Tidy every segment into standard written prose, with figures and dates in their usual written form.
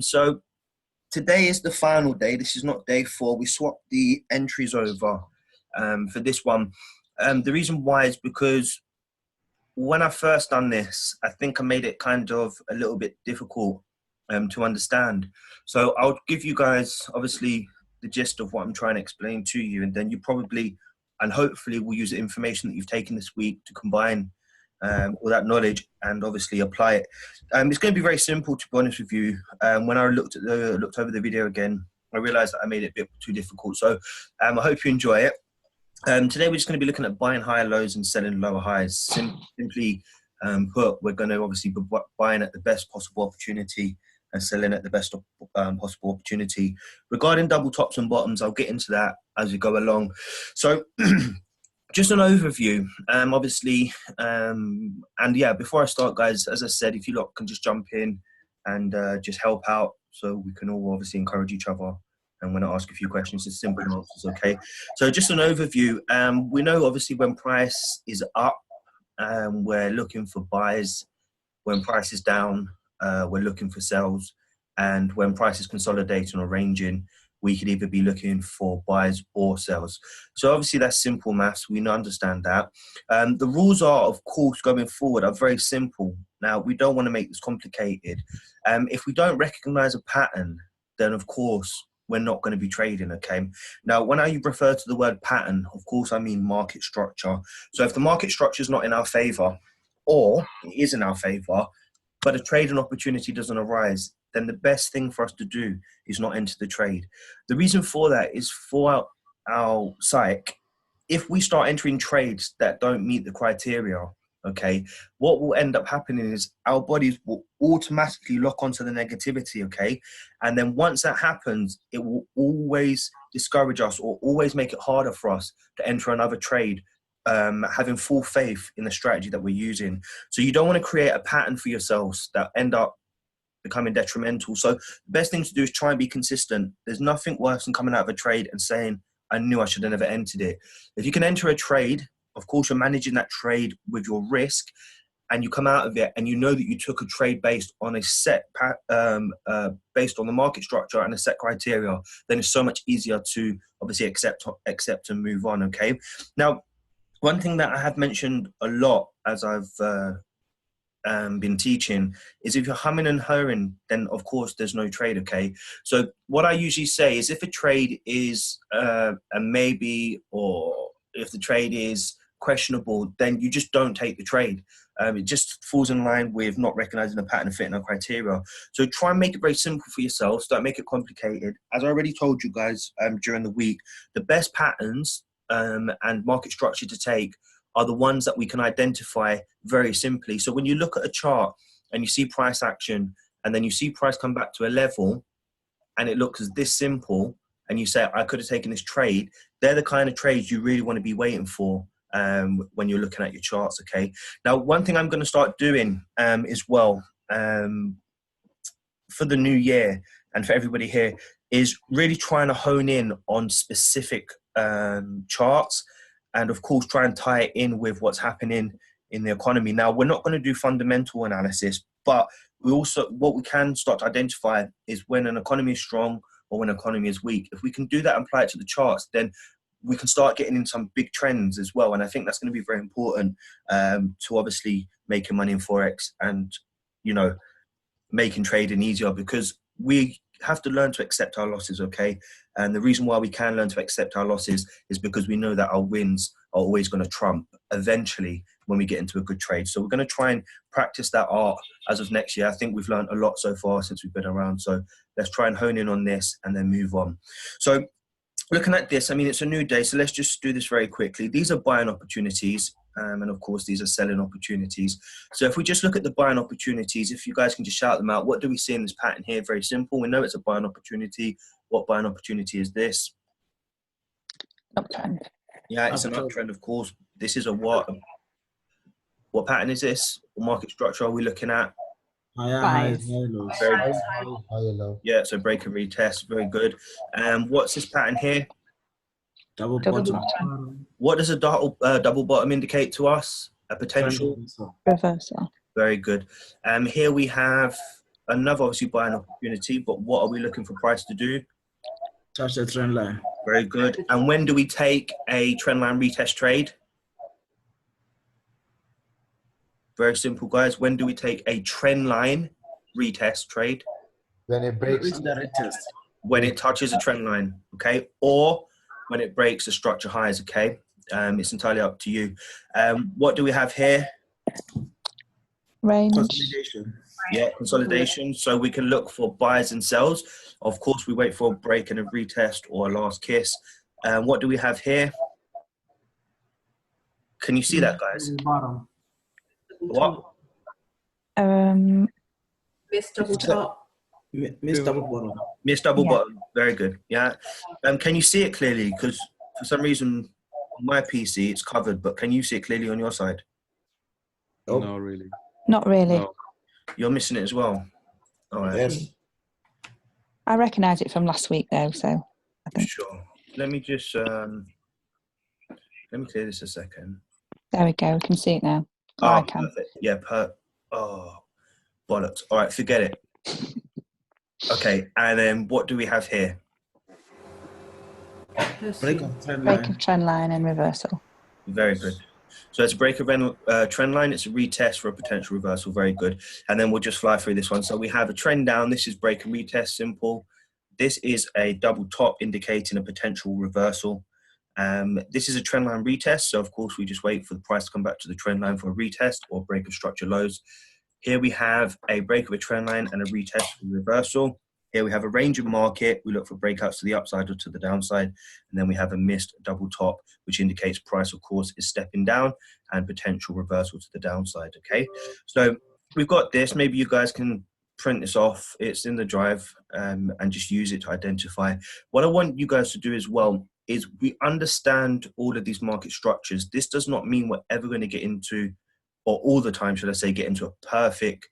So today is the final day. This is not day 4. We swapped the entries over for this one. The reason why is because when I first done this, I think I made it kind of a little bit difficult to understand. So I'll give you guys, obviously, the gist of what I'm trying to explain to you, and then you probably and hopefully will use the information that you've taken this week to combine all that knowledge and obviously apply it. It's going to be very simple, to be honest with you. When I looked over the video again, I realized that I made it a bit too difficult. So I hope you enjoy it. Today we're just going to be looking at buying higher lows and selling lower highs. Simply put, we're going to obviously be buying at the best possible opportunity and selling at the best possible opportunity. Regarding double tops and bottoms, I'll get into that as we go along. So just an overview, obviously, and yeah, before I start, guys, as I said, if you lot can just jump in and just help out so we can all obviously encourage each other. And when I ask a few questions, it's simple answers, okay? So just an overview. We know, obviously, when price is up, we're looking for buys. When price is down, we're looking for sells. And when price is consolidating or ranging, we could either be looking for buys or sells. So obviously that's simple maths. We understand that. The rules are, of course, going forward are very simple. Now, we don't want to make this complicated. If we don't recognize a pattern, then of course, we're not going to be trading, okay? Now, when I refer to the word pattern, of course, I mean market structure. So if the market structure is not in our favor, or it is in our favor, but a trading opportunity doesn't arise, then the best thing for us to do is not enter the trade. The reason for that is for our psyche, if we start entering trades that don't meet the criteria, okay, what will end up happening is our bodies will automatically lock onto the negativity, okay? And then once that happens, it will always discourage us or always make it harder for us to enter another trade, having full faith in the strategy that we're using. So you don't want to create a pattern for yourselves that end up becoming detrimental. So the best thing to do is try and be consistent. There's nothing worse than coming out of a trade and saying, I knew I should have never entered it. If you can enter a trade, of course, you're managing that trade with your risk, and you come out of it and you know that you took a trade based on a set, based on the market structure and a set criteria, then it's so much easier to obviously accept and move on, okay? Now, one thing that I have mentioned a lot as I've been teaching is if you're humming and hawing, then of course there's no trade, okay? So what I usually say is if a trade is a maybe, or if the trade is questionable, then you just don't take the trade. It just falls in line with not recognizing the pattern and fitting our criteria. So try and make it very simple for yourselves. Don't make it complicated. As I already told you guys during the week, the best patterns and market structure to take are the ones that we can identify very simply. So when you look at a chart and you see price action and then you see price come back to a level and it looks this simple and you say, I could have taken this trade, they're the kind of trades you really want to be waiting for when you're looking at your charts, okay? Now, one thing I'm going to start doing as well for the new year and for everybody here is really trying to hone in on specific charts and, of course, try and tie it in with what's happening in the economy. Now, we're not going to do fundamental analysis, but what we can start to identify is when an economy is strong or when an economy is weak. If we can do that and apply it to the charts, then we can start getting in some big trends as well. And I think that's going to be very important to obviously making money in Forex and, you know, making trading easier, because we have to learn to accept our losses, okay? And the reason why we can learn to accept our losses is because we know that our wins are always going to trump eventually when we get into a good trade. So we're going to try and practice that art as of next year. I think we've learned a lot so far since we've been around. So let's try and hone in on this and then move on. So looking at this, I mean, it's a new day, so let's just do this very quickly. These are buying opportunities, and of course, these are selling opportunities. So if we just look at the buying opportunities, if you guys can just shout them out, what do we see in this pattern here? Very simple. We know it's a buying opportunity. What buying opportunity is this? Uptrend. Yeah, it's an uptrend, of course. This is a what? What pattern is this? What market structure are we looking at? Buys. Yeah, so break and retest, very good. What's this pattern here? Double bottom. What does a double bottom indicate to us? A potential Reversal. Very good. Here we have another obviously buying opportunity, but what are we looking for price to do? Touch the trend line. Very good. And when do we take a trend line retest trade? Very simple, guys. When do we take a trend line retest trade? When it breaks. Reach the retest. When it touches a trend line, okay? Or when it breaks the structure highs, okay? It's entirely up to you. What do we have here? Range. Consolidation. Yeah, consolidation. So we can look for buys and sells. Of course, we wait for a break and a retest or a last kiss. What do we have here? Can you see that, guys? Bottom. What? Miss double top. Miss double bottom. Miss double Yeah. bottom. Very good. Yeah. Can you see it clearly? Because for some reason, on my PC, it's covered, but can you see it clearly on your side? Oh. No, really. Not really. No. You're missing it as well. All right. Yes. I recognise it from last week though, so I think Sure. Let me just let me clear this a second. there we go. We can see it now. Or I can. Perfect. Yeah. Oh, bollocks. All right. Forget it. Okay. And then what do we have here? Break of trend Break line. of trend line and reversal. Very good. So it's a break of trend line. It's a retest for a potential reversal. Very good. And then we'll just fly through this one. So we have a trend down. This is break and retest, simple. This is a double top indicating a potential reversal. This is a trend line retest. So of course we just wait for the price to come back to the trend line for a retest or break of structure lows. Here we have a break of a trend line and a retest for reversal. Here we have a range of market. We look for breakouts to the upside or to the downside. And then we have a missed double top, which indicates price, of course, is stepping down and potential reversal to the downside, okay? So we've got this. Maybe you guys can print this off. It's in the drive and just use it to identify. What I want you guys to do as well is we understand all of these market structures. This does not mean we're ever going to get into, or all the time, should I say, get into a perfect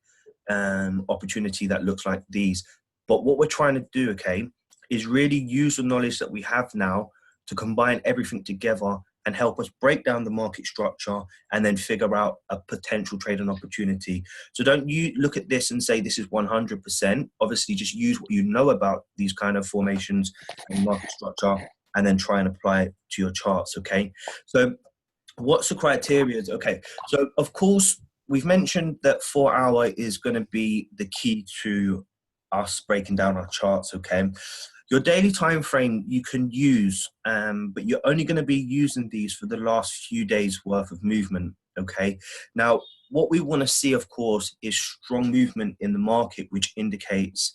opportunity that looks like these. But what we're trying to do, okay, is really use the knowledge that we have now to combine everything together and help us break down the market structure and then figure out a potential trading opportunity. So don't you look at this and say this is 100%. Obviously, just use what you know about these kind of formations and market structure and then try and apply it to your charts, okay? So what's the criteria? Okay, so of course, we've mentioned that 4 hour is going to be the key to us breaking down our charts, okay? Your daily time frame you can use, but you're only going to be using these for the last few days worth of movement, okay? Now, what we want to see, of course, is strong movement in the market, which indicates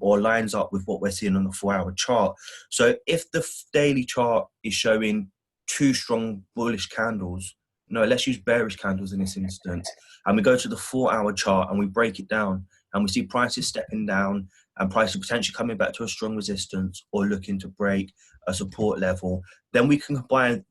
or lines up with what we're seeing on the 4 hour chart. So if the daily chart is showing two strong bullish candles, no, let's use bearish candles in this instance, and we go to the 4 hour chart and we break it down, and we see prices stepping down and prices potentially coming back to a strong resistance or looking to break a support level, then we can combine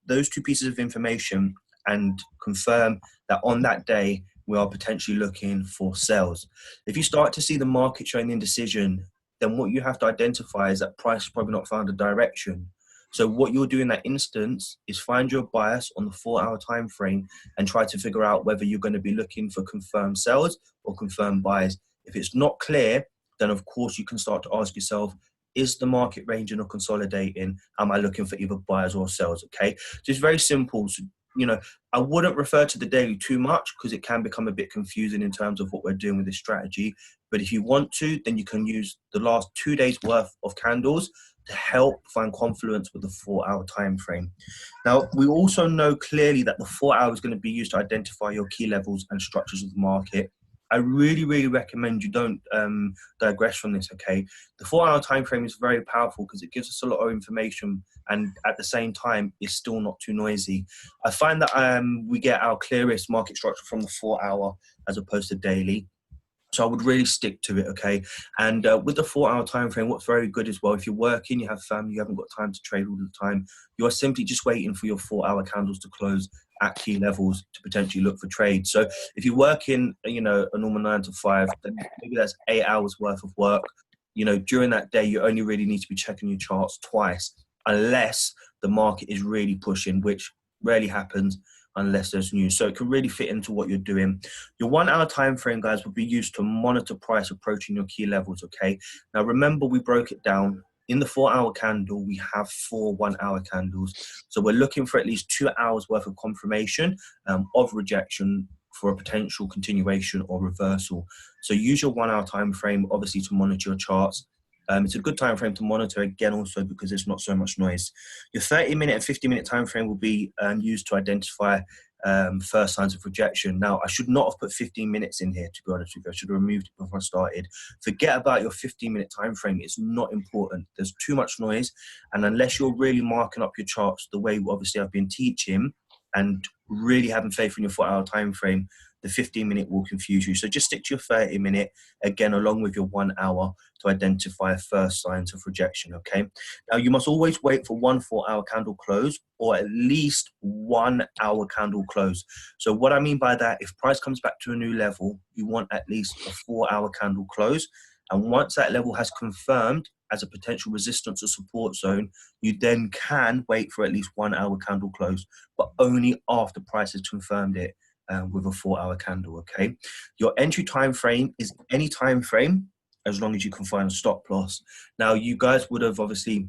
those two pieces of information and confirm that on that day we are potentially looking for sales. If you start to see the market showing indecision, then what you have to identify is that price has probably not found a direction. So what you'll do in that instance is find your bias on the 4 hour time frame and try to figure out whether you're going to be looking for confirmed sells or confirmed buys. If it's not clear, then of course you can start to ask yourself, is the market ranging or consolidating? Am I looking for either buyers or sells? Okay, so it's very simple. So, I wouldn't refer to the daily too much because it can become a bit confusing in terms of what we're doing with this strategy. But if you want to, then you can use the last 2 days worth of candles to help find confluence with the 4 hour time frame. Now, we also know clearly that the 4 hours is going to be used to identify your key levels and structures of the market. I really, really recommend you don't digress from this, okay? The 4 hour time frame is very powerful because it gives us a lot of information and at the same time, it's still not too noisy. I find that we get our clearest market structure from the 4 hour as opposed to daily. So I would really stick to it, okay? And with the 4 hour time frame, what's very good as well, if you're working, you have family, you haven't got time to trade all the time, you are simply just waiting for your 4 hour candles to close at key levels to potentially look for trade. So if you work in, a normal 9 to 5, then maybe that's 8 hours worth of work. During that day, you only really need to be checking your charts twice, unless the market is really pushing, which rarely happens. unless there's news. So it can really fit into what you're doing. Your 1 hour time frame, guys, will be used to monitor price approaching your key levels, okay? Now, remember, we broke it down. In the 4 hour candle, we have 4 1 hour candles. So we're looking for at least 2 hours worth of confirmation of rejection for a potential continuation or reversal. So use your 1 hour time frame, obviously, to monitor your charts. It's a good time frame to monitor, again, also because there's not so much noise. Your 30-minute and 50-minute time frame will be used to identify first signs of rejection. Now, I should not have put 15 minutes in here, to be honest with you. I should have removed it before I started. Forget about your 15-minute time frame. It's not important. There's too much noise. And unless you're really marking up your charts the way, obviously, I've been teaching and really having faith in your 4 hour time frame, the 15-minute will confuse you. So just stick to your 30-minute, again, along with your 1 hour to identify first signs of rejection, okay? Now, you must always wait for 1 4 hour candle close or at least 1 hour candle close. So what I mean by that, if price comes back to a new level, you want at least a 4 hour candle close. And once that level has confirmed as a potential resistance or support zone, you then can wait for at least 1 hour candle close, but only after price has confirmed it. With a 4 hour candle, okay? Your entry time frame is any time frame as long as you can find a stop loss. Now, you guys would have obviously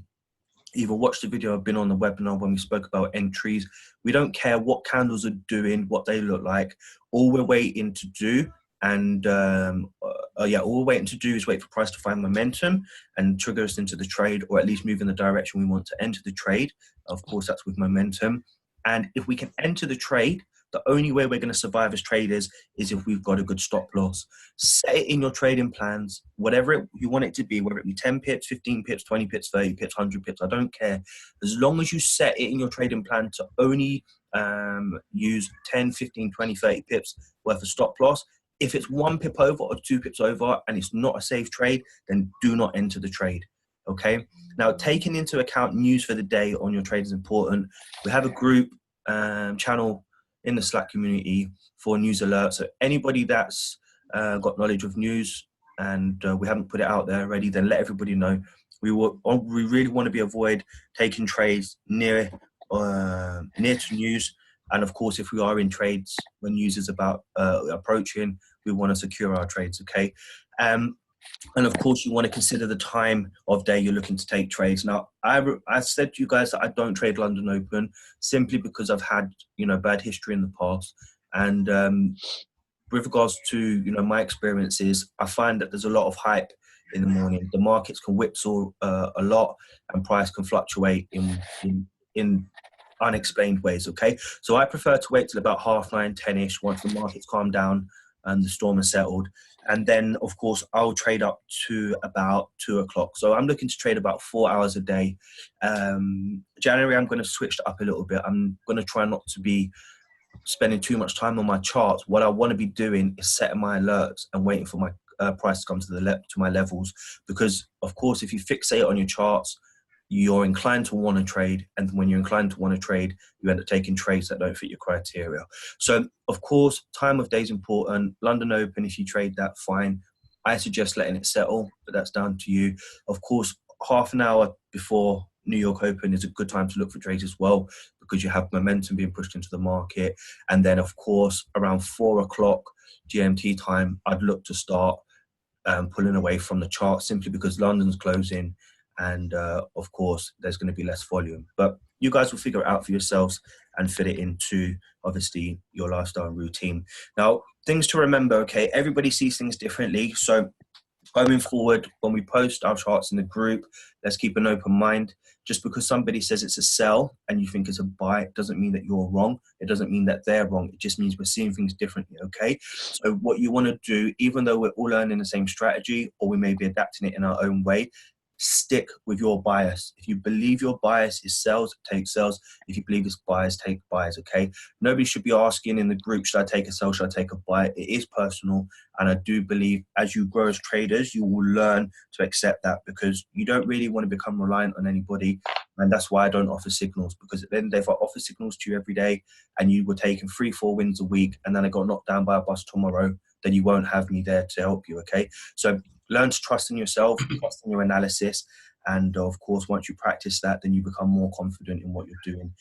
either watched the video or been on the webinar when we spoke about entries. We don't care what candles are doing, what they look like. All we're waiting to do all we're waiting to do is wait for price to find momentum and trigger us into the trade, or at least move in the direction we want to enter the trade. Of course, that's with momentum. And if we can enter the trade, the only way we're going to survive as traders is if we've got a good stop loss. Set it in your trading plans, whatever you want it to be, whether it be 10 pips, 15 pips, 20 pips, 30 pips, 100 pips, I don't care. As long as you set it in your trading plan to only use 10, 15, 20, 30 pips worth of stop loss. If it's 1 pip over or 2 pips over and it's not a safe trade, then do not enter the trade. Okay. Now, taking into account news for the day on your trade is important. We have a group channel in the Slack community for news alerts. So anybody that's got knowledge of news and we haven't put it out there already, then let everybody know. We really want to avoid taking trades near to news. And of course, if we are in trades when news is about approaching, we want to secure our trades, okay? And of course, you want to consider the time of day you're looking to take trades. Now, I said to you guys that I don't trade London Open simply because I've had, bad history in the past. And with regards to, my experiences, I find that there's a lot of hype in the morning. The markets can whipsaw a lot and price can fluctuate in unexplained ways, okay? So I prefer to wait till about 9:30, 10-ish once the markets calm down and the storm has settled. And then, of course, I'll trade up to about 2 o'clock. So I'm looking to trade about 4 hours a day. January, I'm going to switch it up a little bit. I'm going to try not to be spending too much time on my charts. What I want to be doing is setting my alerts and waiting for my price to come to my levels. Because, of course, if you fixate on your charts, you're inclined to want to trade. And when you're inclined to want to trade, you end up taking trades that don't fit your criteria. So, of course, time of day is important. London Open, if you trade that, fine. I suggest letting it settle, but that's down to you. Of course, half an hour before New York Open is a good time to look for trades as well, because you have momentum being pushed into the market. And then, of course, around 4 o'clock GMT time, I'd look to start pulling away from the chart simply because London's closing. And of course, there's going to be less volume. But you guys will figure it out for yourselves and fit it into, obviously, your lifestyle and routine. Now, things to remember, okay, everybody sees things differently. So going forward, when we post our charts in the group, let's keep an open mind. Just because somebody says it's a sell and you think it's a buy, it doesn't mean that you're wrong. It doesn't mean that they're wrong. It just means we're seeing things differently, okay? So what you want to do, even though we're all learning the same strategy or we may be adapting it in our own way, stick with your bias. If you believe your bias is sells, take sells. If you believe it's buys, take buys, okay? Nobody should be asking in the group, should I take a sell, should I take a buy? It is personal. And I do believe as you grow as traders, you will learn to accept that, because you don't really want to become reliant on anybody. And that's why I don't offer signals, because at the end of the day, if I offer signals to you every day and you were taking 3-4 wins a week and then I got knocked down by a bus tomorrow, then you won't have me there to help you, okay? So learn to trust in yourself, trust in your analysis, And of course, once you practice that, then you become more confident in what you're doing.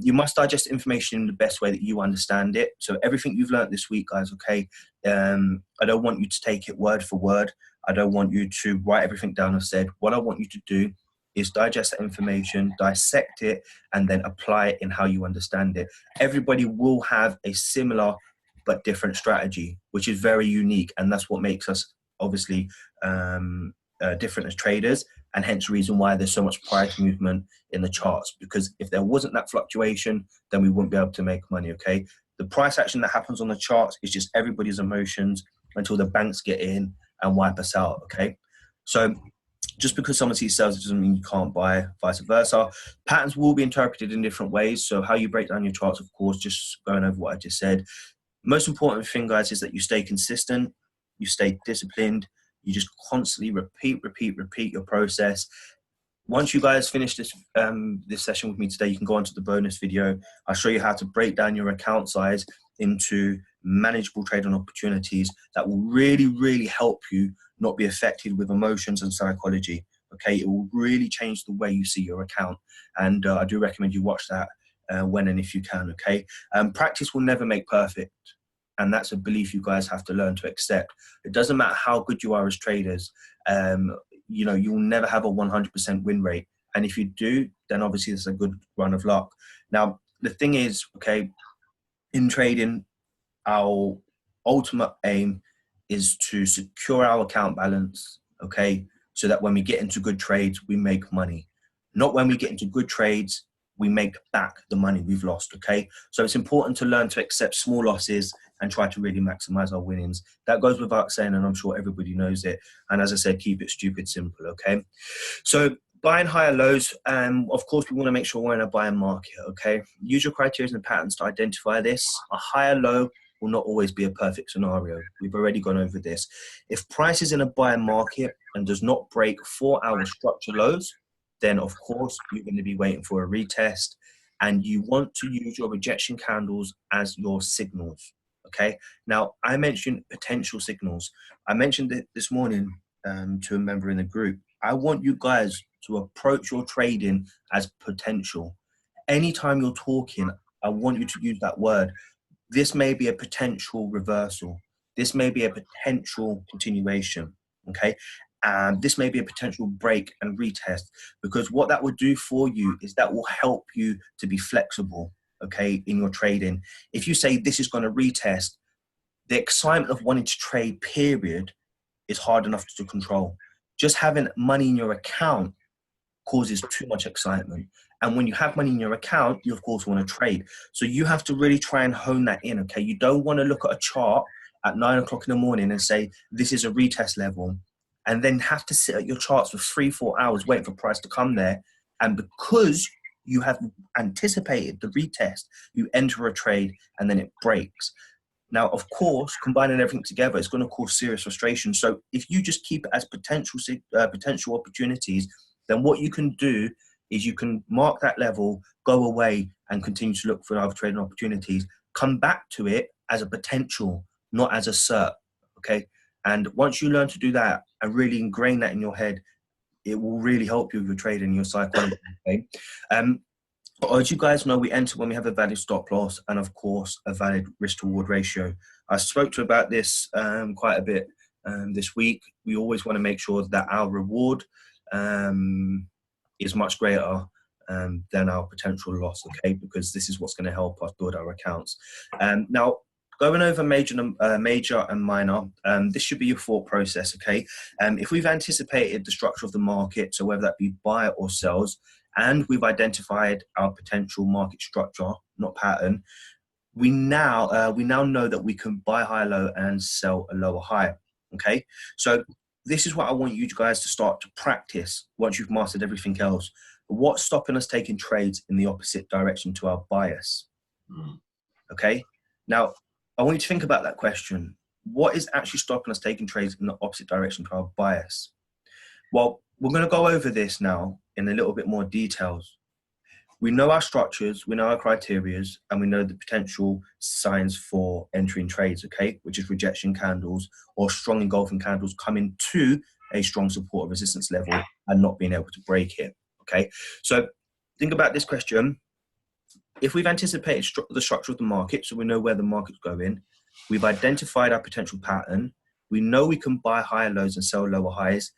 You must digest information in the best way that you understand it. So everything you've learned this week, guys, okay, I don't want you to take it word for word. I don't want you to write everything down I've said. What I want you to do is digest that information, dissect it, and then apply it in how you understand it. Everybody will have a similar but different strategy, which is very unique. And that's what makes us obviously different as traders, and hence the reason why there's so much price movement in the charts, because if there wasn't that fluctuation, then we wouldn't be able to make money, okay? The price action that happens on the charts is just everybody's emotions until the banks get in and wipe us out, okay? So just because someone sees sales doesn't mean you can't buy, vice versa. Patterns will be interpreted in different ways. So how you break down your charts, of course, just going over what I just said. Most important thing, guys, is that you stay consistent, you stay disciplined, you just constantly repeat your process. Once you guys finish this this session with me today, you can go on to the bonus video. I'll show you how to break down your account size into manageable trading opportunities that will really, really help you not be affected with emotions and psychology. Okay, it will really change the way you see your account, and I do recommend you watch that when and if you can. Okay, practice will never make perfect, and that's a belief you guys have to learn to accept. It doesn't matter how good you are as traders. You know, you'll never have a 100% win rate, and if you do, then obviously it's a good run of luck. Now, the thing is, okay, in trading, our ultimate aim is to secure our account balance, okay, so that when we get into good trades, we make money. Not when we get into good trades, we make back the money we've lost, okay? So it's important to learn to accept small losses and try to really maximize our winnings. That goes without saying, and I'm sure everybody knows it. And as I said, keep it stupid simple, okay? So buying higher lows, of course, we want to make sure we're in a buying market, okay? Use your criteria and patterns to identify this. A higher low will not always be a perfect scenario. We've already gone over this. If price is in a buying market and does not break 4-hour structure lows, then of course you're going to be waiting for a retest, and you want to use your rejection candles as your signals, okay? Now, I mentioned potential signals. I mentioned it this morning to a member in the group. I want you guys to approach your trading as potential. Anytime you're talking, I want you to use that word. This may be a potential reversal. This may be a potential continuation, okay? And this may be a potential break and retest, because what that will do for you is that will help you to be flexible, okay, in your trading. If you say this is going to retest, the excitement of wanting to trade, period, is hard enough to control. Just having money in your account causes too much excitement. And when you have money in your account, you of course want to trade. So you have to really try and hone that in, okay? You don't want to look at a chart at 9 o'clock in the morning and say, this is a retest level, and then have to sit at your charts for 3-4 hours waiting for price to come there. And because you have anticipated the retest, you enter a trade and then it breaks. Now, of course, combining everything together is going to cause serious frustration. So if you just keep it as potential opportunities, then what you can do is you can mark that level, go away and continue to look for other trading opportunities. Come back to it as a potential, not as a cert, okay? And once you learn to do that and really ingrain that in your head, it will really help you with your trading and your psychology, okay? As you guys know, we enter when we have a valid stop loss and, of course, a valid risk-to-reward ratio. I spoke to you about this quite a bit this week. We always want to make sure that our reward is much greater than our potential loss, okay? Because this is what's going to help us build our accounts. Now, going over major and minor, this should be your thought process, okay? If we've anticipated the structure of the market, so whether that be buy or sells, and we've identified our potential market structure, not pattern, we now know that we can buy high low and sell a lower high, okay? So this is what I want you guys to start to practice once you've mastered everything else. What's stopping us taking trades in the opposite direction to our bias? Okay? Now, I want you to think about that question. What is actually stopping us taking trades in the opposite direction to our bias? Well, we're going to go over this now in a little bit more details. We know our structures, we know our criterias, and we know the potential signs for entering trades, okay, which is rejection candles or strong engulfing candles coming to a strong support or resistance level and not being able to break it. Okay, so think about this question. If we've anticipated the structure of the market, so we know where the market's going, we've identified our potential pattern, we know we can buy higher lows and sell lower highs,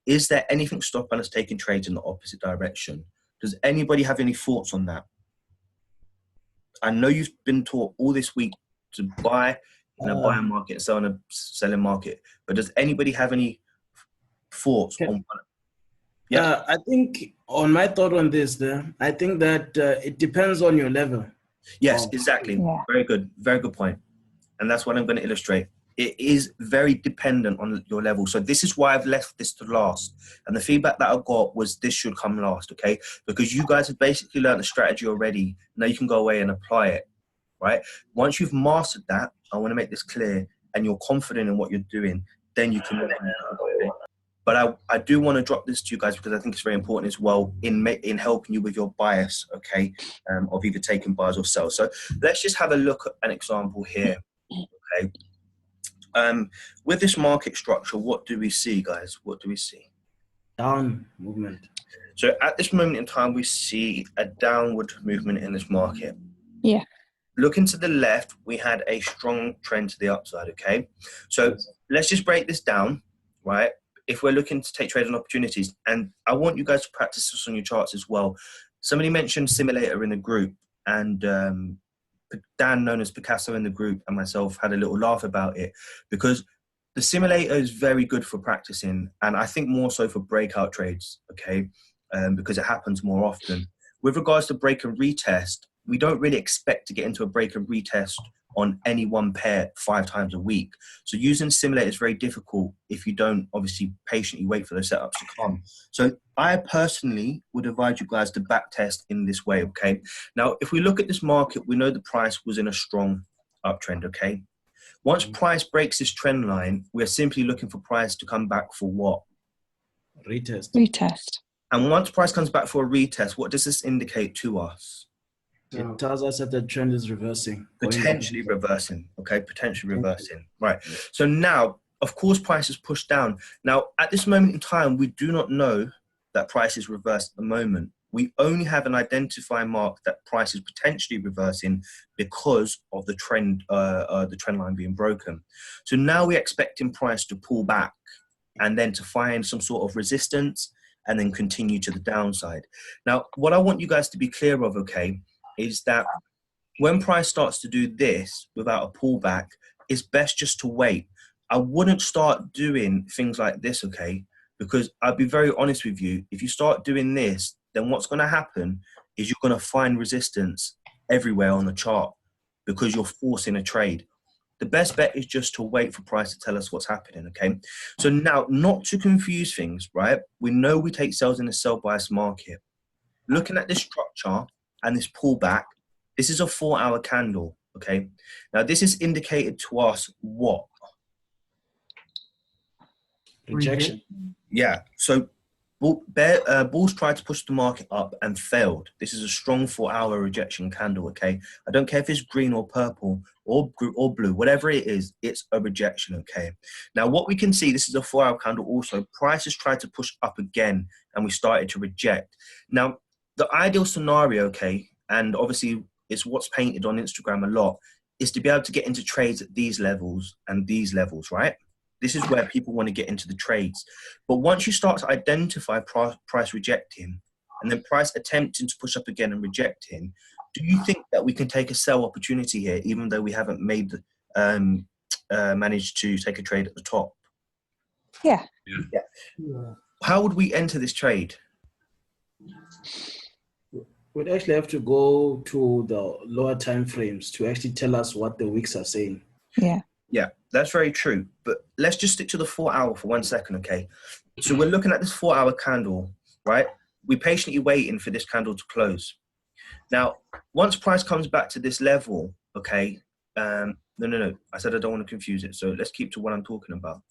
is there anything stopping us taking trades in the opposite direction? Does anybody have any thoughts on that? I know you've been taught all this week to buy in a buying market and sell in a selling market, but does anybody have any thoughts on? Yeah, I think on my thought on this, I think that it depends on your level. yes, exactly. Yeah. Very good point. And that's what I'm going to illustrate. It is very dependent on your level. So this is why I've left this to last. And the feedback that I got was this should come last, okay? Because you guys have basically learned the strategy already. Now you can go away and apply it, right? Once you've mastered that, I want to make this clear, and you're confident in what you're doing, then you can. But I do want to drop this to you guys because I think it's very important as well in helping you with your bias, okay, of either taking buys or sells. So let's just have a look at an example here, okay? With this market structure, what do we see, guys? What do we see? Down movement. So at this moment in time, we see a downward movement in this market. Yeah. Looking to the left, we had a strong trend to the upside, okay? So let's just break this down, right? If we're looking to take trading opportunities, and I want you guys to practice this on your charts as well. Somebody mentioned simulator in the group, and Dan, known as Picasso in the group, and myself had a little laugh about it because the simulator is very good for practicing, and I think more so for breakout trades, okay, because it happens more often. With regards to break and retest, we don't really expect to get into a break and retest on any one pair 5 times a week. So using simulator is very difficult if you don't obviously patiently wait for those setups to come. So I personally would advise you guys to back test in this way, okay? Now, if we look at this market, we know the price was in a strong uptrend, okay? Once price breaks this trend line, we're simply looking for price to come back for what? Retest. Retest. And once price comes back for a retest, what does this indicate to us? It tells us that the trend is reversing. Potentially reversing, okay? Potentially reversing, right? So now, of course, price is pushed down. Now, at this moment in time, we do not know that price is reversed at the moment. We only have an identifying mark that price is potentially reversing because of the trend line being broken. So now we're expecting price to pull back and then to find some sort of resistance and then continue to the downside. Now, what I want you guys to be clear of, okay, is that when price starts to do this without a pullback, it's best just to wait. I wouldn't start doing things like this, okay? Because I'll be very honest with you. If you start doing this, then what's going to happen is you're going to find resistance everywhere on the chart because you're forcing a trade. The best bet is just to wait for price to tell us what's happening, okay? So now, not to confuse things, right? We know we take sales in a sell bias market. Looking at this structure and this pullback, this is a 4-hour candle, okay? Now, this is indicated to us what? Rejection. Yeah, so bulls tried to push the market up and failed. This is a strong 4-hour rejection candle, okay? I don't care if it's green or purple or blue, whatever it is, it's a rejection, okay? Now, what we can see, this is a 4-hour candle also. Prices tried to push up again, and we started to reject. Now, the ideal scenario, okay, and obviously it's what's painted on Instagram a lot, is to be able to get into trades at these levels and these levels, right? This is where people want to get into the trades. But once you start to identify price rejecting and then price attempting to push up again and rejecting, do you think that we can take a sell opportunity here, even though we haven't made managed to take a trade at the top? Yeah. How would we enter this trade? We'd actually have to go to the lower time frames to actually tell us what the wicks are saying. Yeah. Yeah, that's very true. But let's just stick to the 4-hour for 1 second, okay? So we're looking at this 4-hour candle, right? We're patiently waiting for this candle to close. Now, once price comes back to this level, okay? No. I said I don't want to confuse it. So let's keep to what I'm talking about.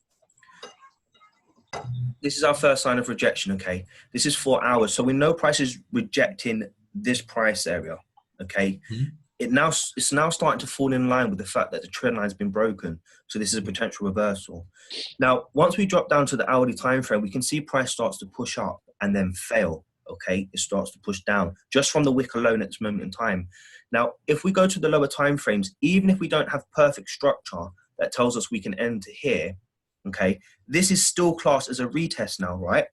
This is our first sign of rejection, okay? This is 4 hours. So we know price is rejecting this price area, okay? Mm-hmm. It's now starting to fall in line with the fact that the trend line has been broken. So this is a potential reversal. Now, once we drop down to the hourly time frame, we can see price starts to push up and then fail. Okay, it starts to push down just from the wick alone at this moment in time. Now, if we go to the lower time frames, even if we don't have perfect structure that tells us we can enter here, okay, this is still classed as a retest now, right?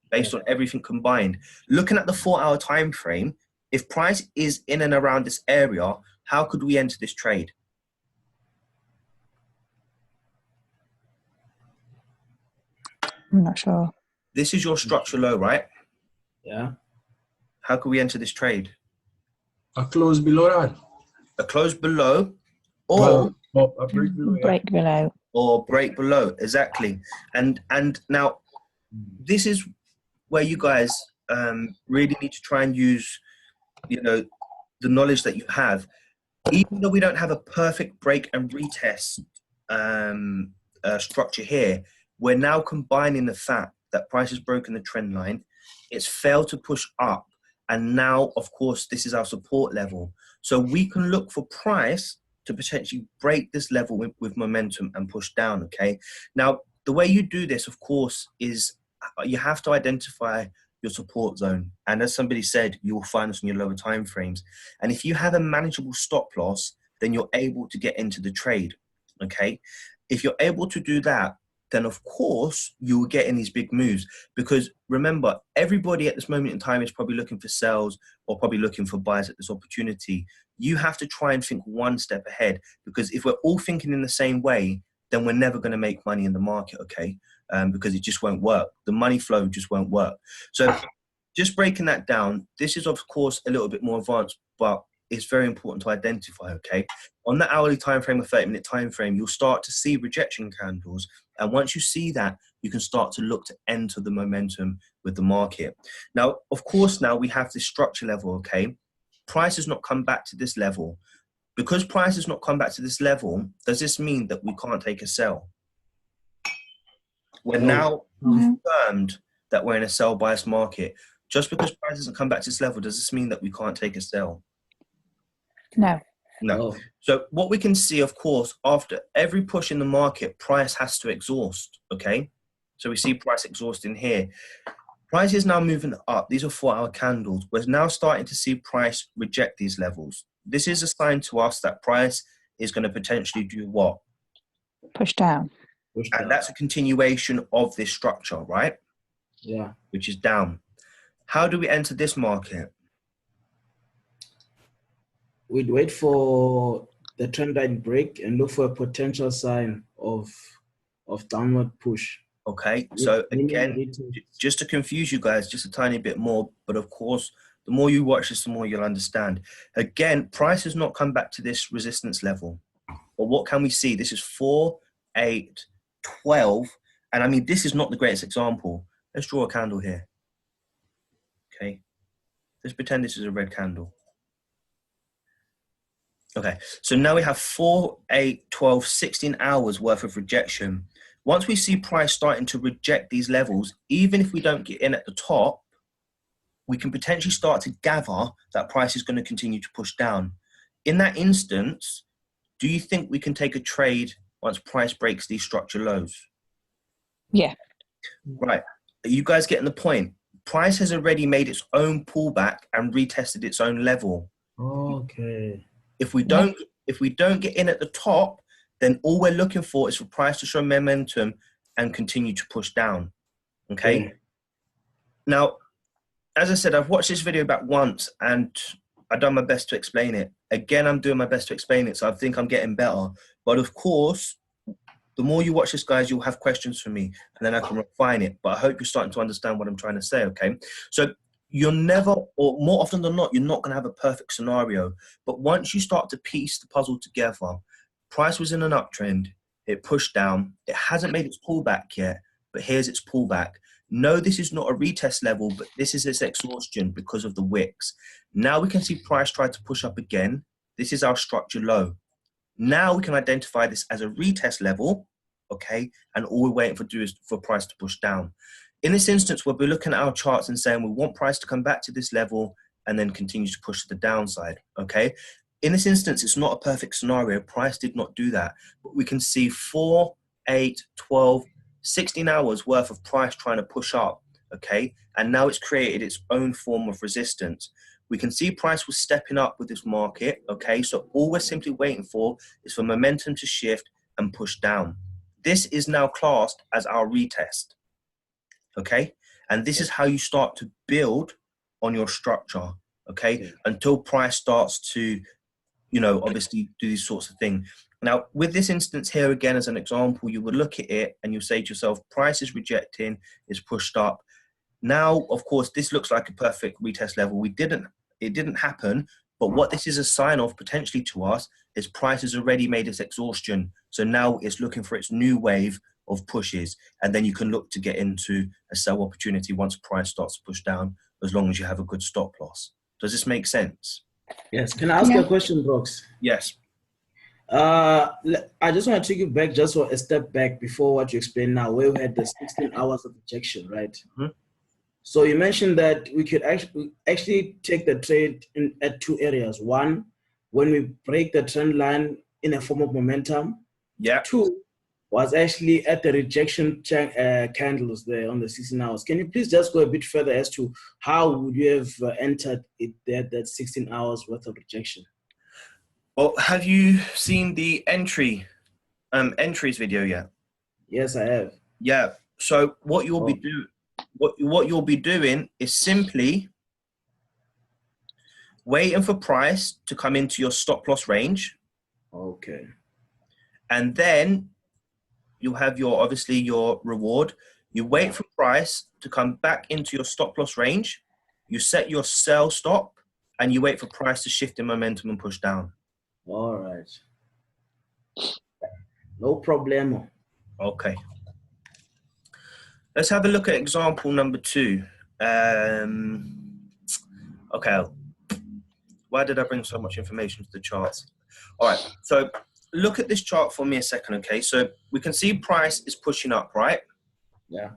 Based on everything combined. Looking at the 4-hour time frame, if price is in and around this area, how could we enter this trade? I'm not sure. This is your structure low, right? Yeah. How could we enter this trade? A close below that. A close below, or A break below. Yeah. Break below. or break below, exactly. And now this is where you guys really need to try and use, you know, the knowledge that you have. Even though we don't have a perfect break and retest structure here, we're now combining the fact that price has broken the trend line, it's failed to push up, and now, of course, this is our support level. So we can look for price to potentially break this level with momentum and push down, okay? Now, the way you do this, of course, is you have to identify your support zone. And as somebody said, you will find this in your lower time frames. And if you have a manageable stop loss, then you're able to get into the trade, okay? If you're able to do that, then of course you will get in these big moves, because remember, everybody at this moment in time is probably looking for sells or probably looking for buys at this opportunity. You have to try and think one step ahead, because if we're all thinking in the same way, then we're never going to make money in the market, okay? Because it just won't work. The money flow just won't work. So just breaking that down, this is of course a little bit more advanced, but it's very important to identify, okay? On the hourly time frame or 30-minute time frame, you'll start to see rejection candles. And once you see that, you can start to look to enter the momentum with the market. Now, of course, now we have this structure level, okay? Price has not come back to this level. Because price has not come back to this level, does this mean that we can't take a sell? We're now confirmed that we're in a sell bias market. Just because price hasn't come back to this level, does this mean that we can't take a sell? No. No. So what we can see, of course, after every push in the market, price has to exhaust, okay? So we see price exhausting here. Price is now moving up. These are 4-hour candles. We're now starting to see price reject these levels. This is a sign to us that price is going to potentially do what? Push down. And that's a continuation of this structure, right? Yeah. Which is down. How do we enter this market? We'd wait for the trend line break and look for a potential sign of downward push. Okay, so again, just to confuse you guys just a tiny bit more, but of course, the more you watch this, the more you'll understand. Again, price has not come back to this resistance level. But what can we see? This is 4, 8, 12. And I mean, this is not the greatest example. Let's draw a candle here. Okay, let's pretend this is a red candle. Okay, so now we have 4, 8, 12, 16 hours worth of rejection. Once we see price starting to reject these levels, even if we don't get in at the top, we can potentially start to gather that price is going to continue to push down. In that instance, do you think we can take a trade once price breaks these structure lows? Yeah. Right. Are you guys getting the point? Price has already made its own pullback and retested its own level. Okay. If we don't get in at the top, then all we're looking for is for price to show momentum and continue to push down. Okay. Yeah. Now, as I said, I've watched this video back once and I've done my best to explain it. Again, I'm doing my best to explain it, so I think I'm getting better. But of course, the more you watch this, guys, you'll have questions for me and then I can refine it. But I hope you're starting to understand what I'm trying to say, okay? So you're never, or more often than not, you're not going to have a perfect scenario. But once you start to piece the puzzle together, price was in an uptrend, it pushed down, it hasn't made its pullback yet, but here's its pullback. No, this is not a retest level, but this is its exhaustion because of the wicks. Now we can see price try to push up again. This is our structure low. Now we can identify this as a retest level, okay? And all we're waiting for do is for price to push down. In this instance, we'll be looking at our charts and saying we want price to come back to this level and then continue to push to the downside, okay? In this instance, it's not a perfect scenario. Price did not do that. But we can see 4, 8, 12, 16 hours worth of price trying to push up. okay? And now it's created its own form of resistance. We can see price was stepping up with this market, okay? So all we're simply waiting for is for momentum to shift and push down. This is now classed as our retest, okay? And this is how you start to build on your structure, okay? Until price starts to, you know, obviously do these sorts of things. Now, with this instance here, again, as an example, you would look at it and you say to yourself, price is rejecting, is pushed up. Now, of course, this looks like a perfect retest level. It didn't happen, but what this is a sign of potentially to us is price has already made its exhaustion. So now it's looking for its new wave of pushes. And then you can look to get into a sell opportunity once price starts to push down, as long as you have a good stop loss. Does this make sense? Yes. Can I ask you a question, Brooks? Yes. I just want to take you back just for a step back before what you explained now, where we had the 16 hours of rejection, right? Mm-hmm. So you mentioned that we could actually take the trade at two areas. One, when we break the trend line in a form of momentum. Yeah. Two, was actually at the rejection candles there on the 16 hours. Can you please just go a bit further as to how would you have entered it there, that 16 hours worth of rejection? Well, have you seen the entries video yet? Yes, I have. Yeah. So what you'll be doing, what you'll be doing is simply waiting for price to come into your stop loss range. Okay. And then you'll have obviously your reward. You wait for price to come back into your stop loss range. You set your sell stop and you wait for price to shift in momentum and push down. All right. No problemo. Okay. Let's have a look at example number 2. Okay. Why did I bring so much information to the charts? All right. So look at this chart for me a second, okay? So we can see price is pushing up, right? Yeah.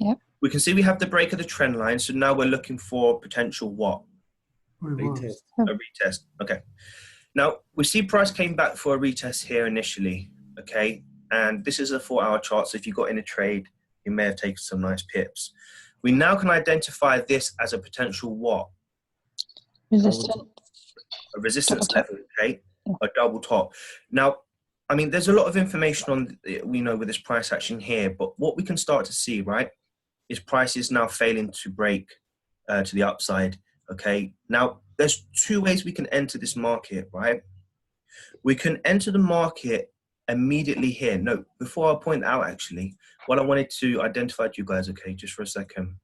Yep. We can see we have the break of the trend line. So now we're looking for potential what? Retest. A retest. Okay. Now we see price came back for a retest here initially, okay? And this is a 4-hour chart. So if you got in a trade, you may have taken some nice pips. We now can identify this as a potential what? Resistance. A resistance Double top. level, okay? A double top. Now, I mean, there's a lot of information on, we know, with this price action here, but what we can start to see, right, is price is now failing to break to the upside, okay? Now, there's 2 ways we can enter this market, right? We can enter the market immediately here. No, before I point out, actually, what I wanted to identify to you guys, okay, just for a second,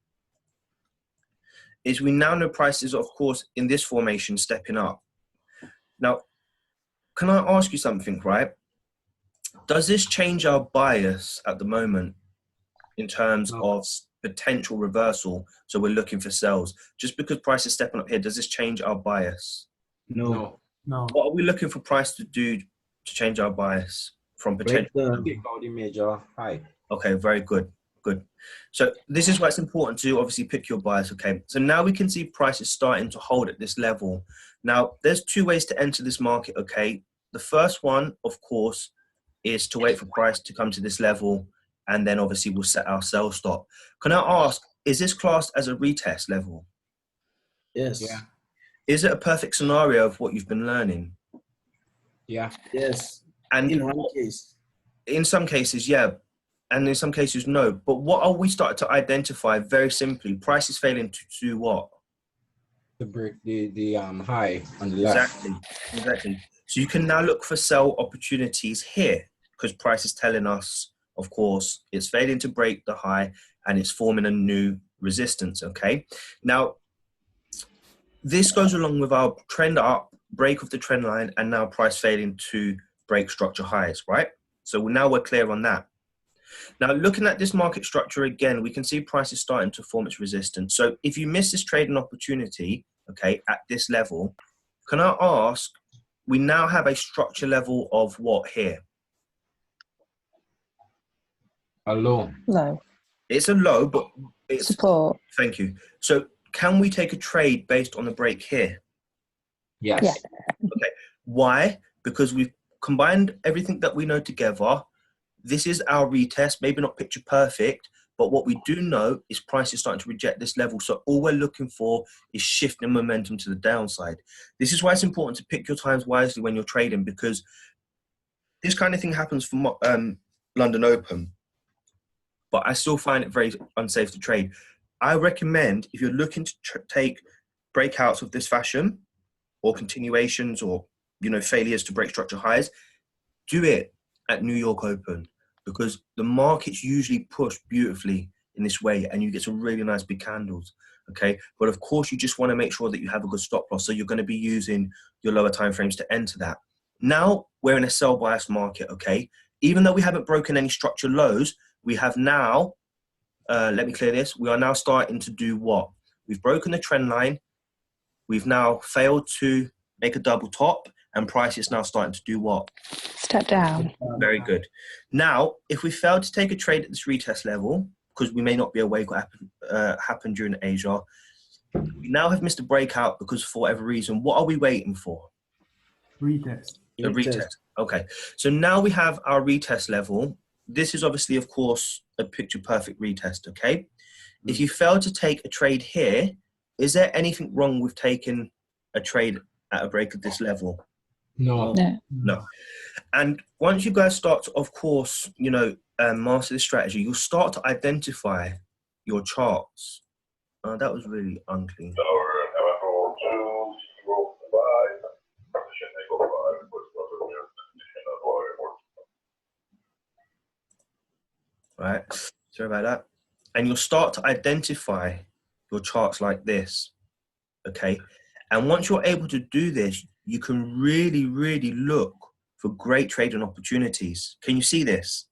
is we now know price is, of course, in this formation, stepping up. Now, can I ask you something, right? Does this change our bias at the moment in terms of potential reversal? So we're looking for sells. Just because price is stepping up here, does this change our bias? No. What are we looking for price to do to change our bias from potential? Pick out the major high. Okay, very good. Good. So this is why it's important to obviously pick your bias, okay? So now we can see prices starting to hold at this level. Now, there's 2 ways to enter this market, okay? The first one, of course, is to wait for price to come to this level, and then obviously we'll set our sell stop. Can I ask, is this classed as a retest level? Yes. Yeah. Is it a perfect scenario of what you've been learning? Yeah. Yes. And In one case. in some cases, yeah. And in some cases, no. But what are we starting to identify very simply? Price is failing to do what? To break the high on the left. Exactly. So you can now look for sell opportunities here because price is telling us, of course, it's failing to break the high and it's forming a new resistance, okay? Now, this goes along with our trend up, break of the trend line, and now price failing to break structure highs, right? So now we're clear on that. Now, looking at this market structure again, we can see price is starting to form its resistance. So if you miss this trading opportunity, okay, at this level, can I ask, we now have a structure level of what here? A low. Low. It's a low, but it's, Support. thank you. So can we take a trade based on the break here? Yes. Yeah. Okay. Why? Because we've combined everything that we know together. This is our retest, maybe not picture perfect, but But what we do know is price is starting to reject this level. So all we're looking for is shifting momentum to the downside. This is why it's important to pick your times wisely when you're trading, because this kind of thing happens for London Open, but I still find it very unsafe to trade. I recommend, if you're looking to take breakouts of this fashion or continuations or, failures to break structure highs, do it at New York Open, because the markets usually push beautifully in this way and you get some really nice big candles. Okay. But of course, you just want to make sure that you have a good stop loss. So you're going to be using your lower time frames to enter that. Now we're in a sell bias market. Okay. Even though we haven't broken any structure lows, we have now, let me clear this. We are now starting to do what? We've broken the trend line. We've now failed to make a double top, and price is now starting to do what? Step down. Very good. Now, if we fail to take a trade at this retest level, because we may not be awake what happened during Asia, we now have missed a breakout because for whatever reason, what are we waiting for? Retest. A retest. Okay. So now we have our retest level. This is obviously, of course, a picture perfect retest. Okay. If you fail to take a trade here, is there anything wrong with taking a trade at a break at this level? No. No. And once you guys start to, of course, master this strategy, you'll start to identify your charts. That was really unclean. Right. Sorry about that. And you'll start to identify your charts like this. Okay. And once you're able to do this, you can really, really look for great trading opportunities. Can you see this?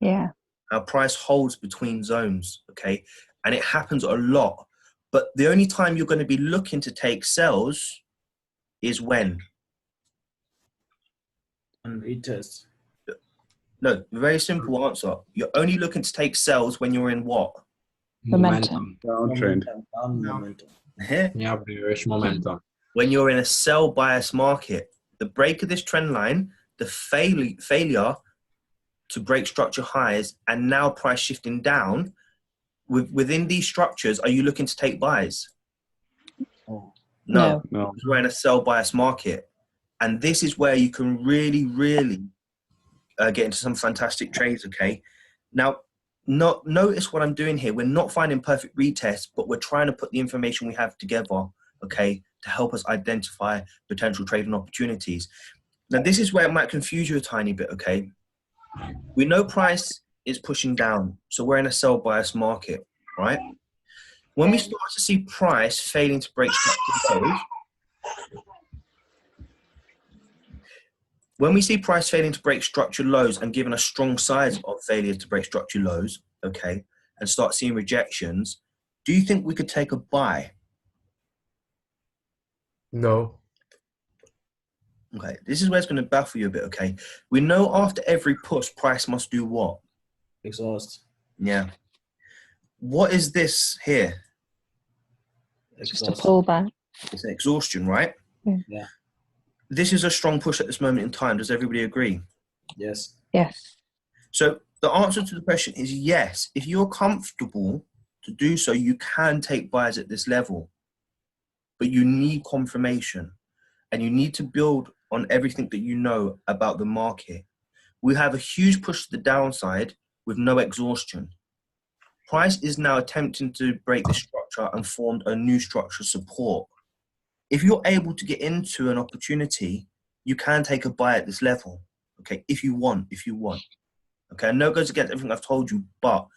Yeah. Our price holds between zones, okay? And it happens a lot. But the only time you're going to be looking to take sells is when? On retest. No, very simple answer. You're only looking to take sells when you're in what? Momentum. Downtrend. Down momentum. Yeah, bearish momentum. When you're in a sell bias market, the break of this trend line, the failure to break structure highs, and now price shifting down, within these structures, are you looking to take buys? No. Because we're in a sell bias market. And this is where you can really, really get into some fantastic trades, okay? Now, notice what I'm doing here. We're not finding perfect retests, but we're trying to put the information we have together, okay, to help us identify potential trading opportunities. Now, this is where it might confuse you a tiny bit, okay? We know price is pushing down, so we're in a sell bias market, right? When we start to see price failing to break structure lows, when we see price failing to break structure lows and given a strong size of failure to break structure lows, okay, and start seeing rejections, do you think we could take a buy? No. Okay, this is where it's going to baffle you a bit, okay? We know after every push, price must do what? Exhaust. Yeah. What is this here? Just a pullback. It's an exhaustion, right? Yeah. This is a strong push at this moment in time. Does everybody agree? Yes. Yes. So the answer to the question is yes. If you're comfortable to do so, you can take buys at this level. But you need confirmation. And you need to build on everything that you know about the market. We have a huge push to the downside with no exhaustion. Price is now attempting to break this structure and formed a new structure support. If you're able to get into an opportunity, you can take a buy at this level, okay, if you want. Okay, I know it goes against everything I've told you, but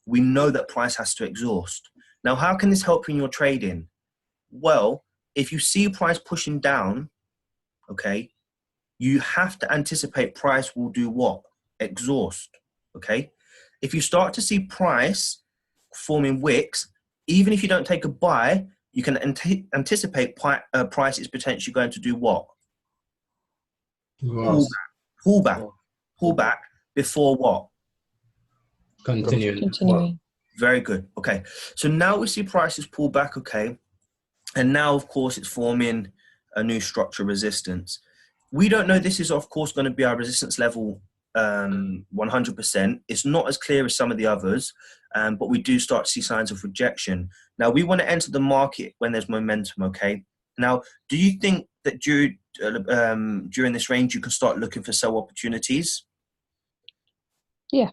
we know that price has to exhaust. Now, how can this help you in your trading? Well, if you see price pushing down, okay, you have to anticipate price will do what? Exhaust, okay? If you start to see price forming wicks, even if you don't take a buy, you can anticipate price is potentially going to do what? Pull back before what? Continuing. Very good. Okay. So now we see prices pull back, okay? And now, of course, it's forming a new structure resistance. We don't know this is, of course, going to be our resistance level 100%. It's not as clear as some of the others. but we do start to see signs of rejection. Now, we want to enter the market when there's momentum, okay? Now, do you think that during this range, you can start looking for sell opportunities? Yes.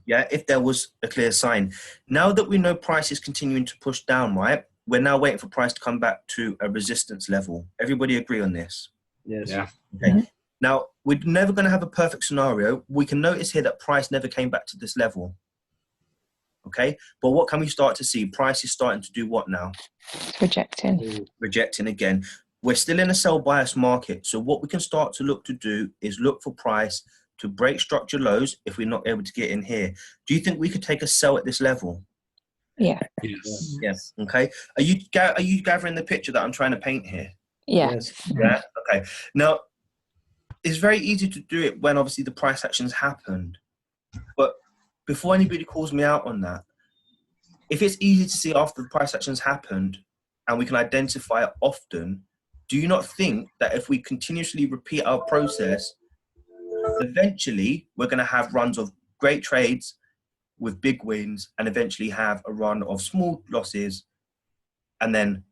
Yeah, if there was a clear sign. Now that we know price is continuing to push down, right? We're now waiting for price to come back to a resistance level. Everybody agree on this? Yes. Yeah. Okay. Now, we're never going to have a perfect scenario. We can notice here that price never came back to this level. Okay. But what can we start to see? Price is starting to do what now? Rejecting. Rejecting again. We're still in a sell bias market. So what we can start to look to do is look for price to break structure lows if we're not able to get in here. Do you think we could take a sell at this level? Yeah. Yes. Yes. Okay. Are you gathering the picture that I'm trying to paint here? Yeah. Yes. Yeah. Okay. Now, it's very easy to do it when obviously the price actions happened. But before anybody calls me out on that, if it's easy to see after the price actions happened and we can identify it often, do you not think that if we continuously repeat our process, eventually we're going to have runs of great trades with big wins and eventually have a run of small losses and then,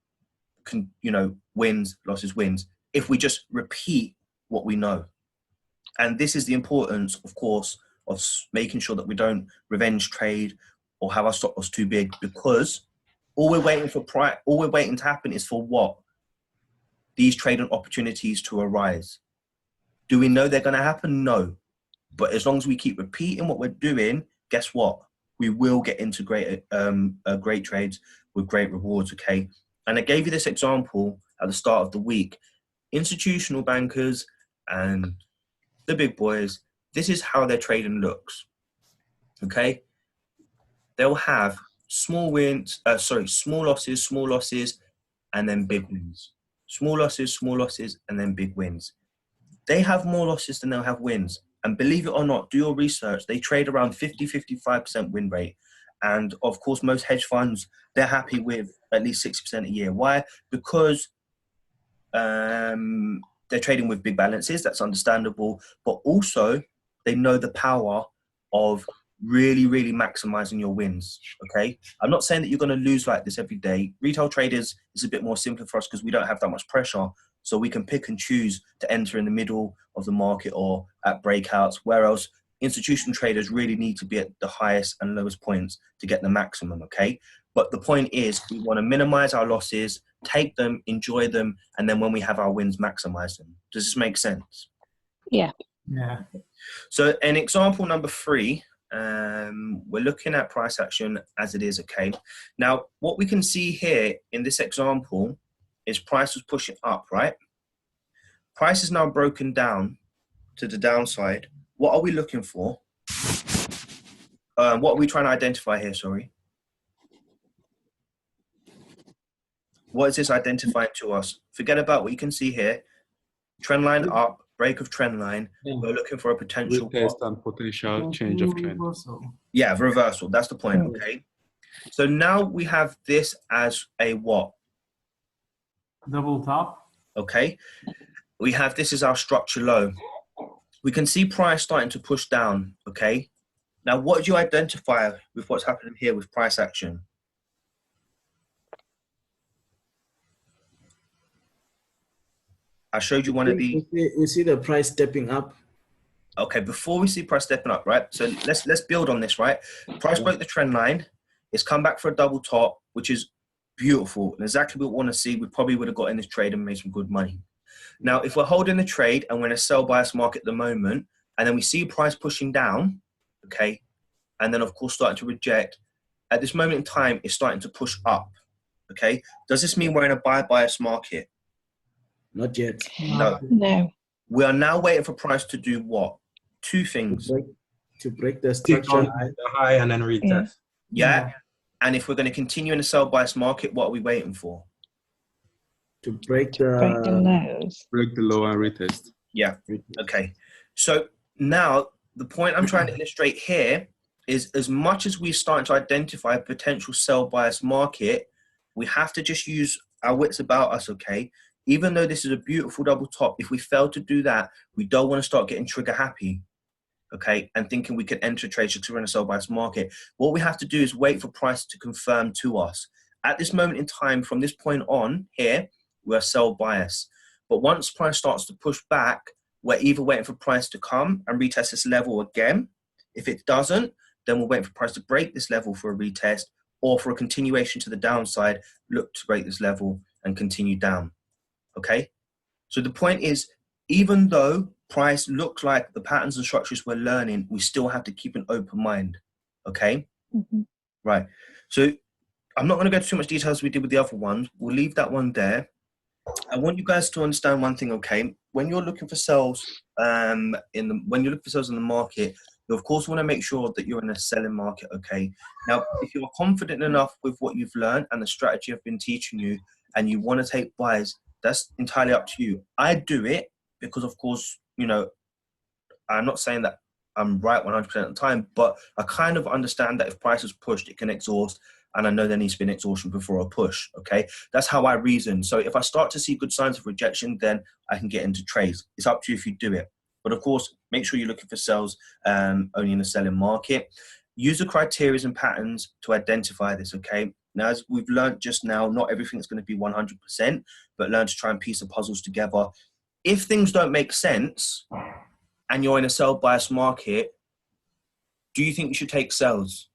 wins, losses, wins, if we just repeat what we know? And this is the importance, of course, of making sure that we don't revenge trade or have our stop loss too big, because all we're waiting to happen is for what? These trading opportunities to arise. Do we know they're going to happen? No. But as long as we keep repeating what we're doing, guess what? We will get into great trades with great rewards, okay? And I gave you this example at the start of the week. Institutional bankers and the big boys, this is how their trading looks, okay? They'll have small losses, and then big wins. Small losses, and then big wins. They have more losses than they'll have wins. And believe it or not, do your research. They trade around 50-55% win rate. And of course, most hedge funds, they're happy with at least 60% a year. Why? Because they're trading with big balances. That's understandable. But also, they know the power of really, really maximizing your wins. Okay. I'm not saying that you're going to lose like this every day. Retail traders is a bit more simpler for us because we don't have that much pressure. So we can pick and choose to enter in the middle of the market or at breakouts, whereas institutional traders really need to be at the highest and lowest points to get the maximum, okay? But the point is we want to minimize our losses, take them, enjoy them, and then when we have our wins, maximize them. Does this make sense? Yeah. Yeah. So in example number 3, we're looking at price action as it is, okay? Now, what we can see here in this example is price was pushing up, right? Price is now broken down to the downside. What are we looking for? What are we trying to identify here, sorry? What is this identifying to us? Forget about what you can see here. Trend line up, break of trend line. We're looking for a potential. Retest and potential change of trend. Yeah, reversal. That's the point, okay? So now we have this as a what? Double top. Okay. We have this as our structure low. We can see price starting to push down, okay? Now, what do you identify with what's happening here with price action? I showed you one of the... We see the price stepping up. Okay, before we see price stepping up, right? So let's build on this, right? Price broke the trend line. It's come back for a double top, which is beautiful and exactly what we want to see. We probably would have got in this trade and made some good money. Now, if we're holding the trade and we're in a sell bias market at the moment, and then we see price pushing down, okay, and then of course starting to reject, at this moment in time, it's starting to push up, okay? Does this mean we're in a buy bias market? Not yet. No. No. We are now waiting for price to do what? 2 things. To break the Stick structure. on the high and then retest. Yeah. And if we're going to continue in a sell bias market, what are we waiting for? To break Break the the lows. Break the low and retest. Yeah. Okay. So now the point I'm trying to illustrate here is as much as we're starting to identify a potential sell bias market, we have to just use our wits about us, okay? Even though this is a beautiful double top, if we fail to do that, we don't want to start getting trigger happy. okay, and thinking we can enter trades because we're in a sell bias market. What we have to do is wait for price to confirm to us. At this moment in time, from this point on here, we're sell bias. But once price starts to push back, we're either waiting for price to come and retest this level again. If it doesn't, then we'll wait for price to break this level for a retest, or for a continuation to the downside, look to break this level and continue down, okay? So the point is, even though price looks like the patterns and structures we're learning, we still have to keep an open mind, okay? Mm-hmm. Right, so I'm not gonna go into too much detail as we did with the other ones. We'll leave that one there. I want you guys to understand one thing, okay? When you're looking for sales, when you're looking for sales in the market, you of course want to make sure that you're in a selling market, okay? Now, if you're confident enough with what you've learned and the strategy I've been teaching you, and you want to take buys, that's entirely up to you. I do it because, of course, you know, I'm not saying that I'm right 100% of the time, but I kind of understand that if price is pushed, it can exhaust, and I know there needs to be an exhaustion before a push, okay? That's how I reason. So if I start to see good signs of rejection, then I can get into trades. It's up to you if you do it. But of course, make sure you're looking for sales only in a selling market. Use the criteria and patterns to identify this, okay? Now, as we've learned just now, not everything's going to be 100%, but learn to try and piece the puzzles together. If things don't make sense and you're in a sell bias market, do you think you should take sells?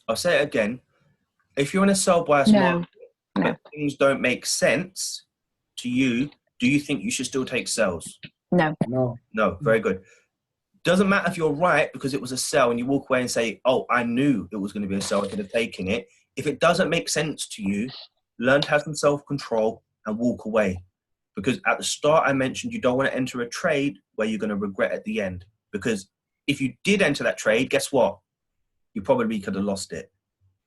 I'll say it again. If you're in a sell bias market and things don't make sense to you, do you think you should still take sells? No. No, very good. Doesn't matter if you're right because it was a sell and you walk away and say, oh, I knew it was going to be a sell, I could have taken it. If it doesn't make sense to you, learn to have some self-control and walk away. Because at the start I mentioned you don't want to enter a trade where you're going to regret at the end. Because if you did enter that trade, guess what? You probably could have lost it.